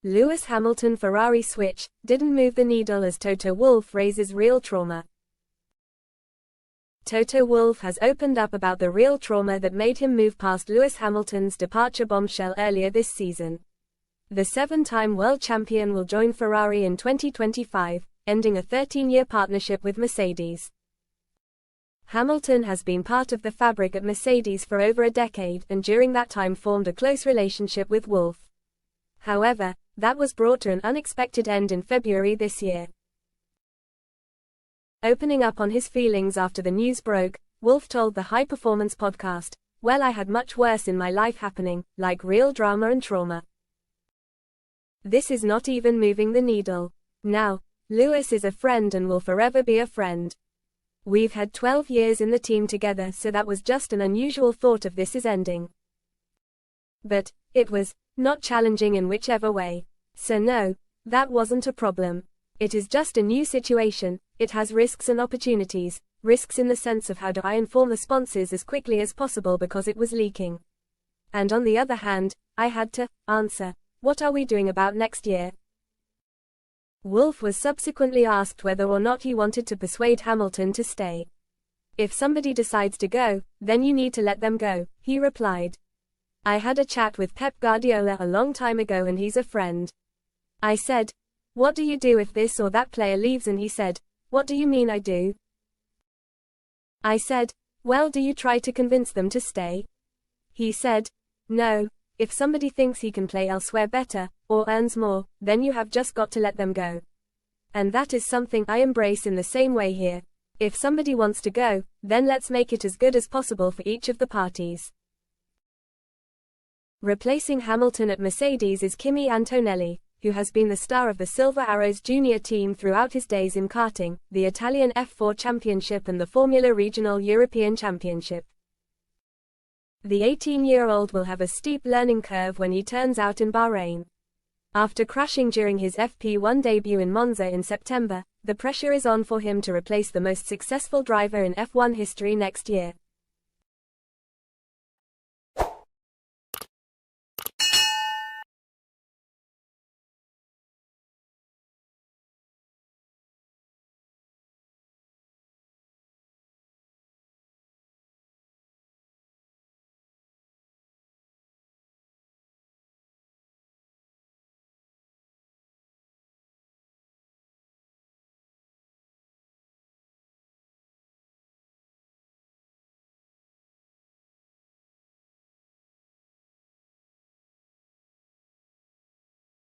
Lewis Hamilton Ferrari switch didn't move the needle as Toto Wolff raises real trauma. Toto Wolff has opened up about the real trauma that made him move past Lewis Hamilton's departure bombshell earlier this season. The 7-time world champion will join Ferrari in 2025, ending a 13-year partnership with Mercedes. Hamilton has been part of the fabric at Mercedes for over a decade and during that time formed a close relationship with Wolff. However, that was brought to an unexpected end in February this year. Opening up on his feelings after the news broke, Wolff told the High Performance podcast, "Well, I had much worse in my life happening, like real drama and trauma. This is not even moving the needle. Now, Lewis is a friend and will forever be a friend. We've had 12 years in the team together, so that was just an unusual thought of this is ending. But it was not challenging in whichever way. So no, that wasn't a problem. It is just a new situation. It has risks and opportunities. Risks in the sense of how do I inform the sponsors as quickly as possible because it was leaking. And on the other hand, I had to answer, what are we doing about next year?" Wolff was subsequently asked whether or not he wanted to persuade Hamilton to stay. "If somebody decides to go, then you need to let them go," he replied. "I had a chat with Pep Guardiola a long time ago and he's a friend. I said, what do you do if this or that player leaves, and he said, what do you mean I do? I said, well, do you try to convince them to stay? He said, no, if somebody thinks he can play elsewhere better, or earns more, then you have just got to let them go. And that is something I embrace in the same way here. If somebody wants to go, then let's make it as good as possible for each of the parties." Replacing Hamilton at Mercedes is Kimi Antonelli, who has been the star of the Silver Arrows junior team throughout his days in karting, the Italian F4 Championship and the Formula Regional European Championship. The 18-year-old will have a steep learning curve when he turns out in Bahrain. After crashing during his FP1 debut in Monza in September, the pressure is on for him to replace the most successful driver in F1 history next year.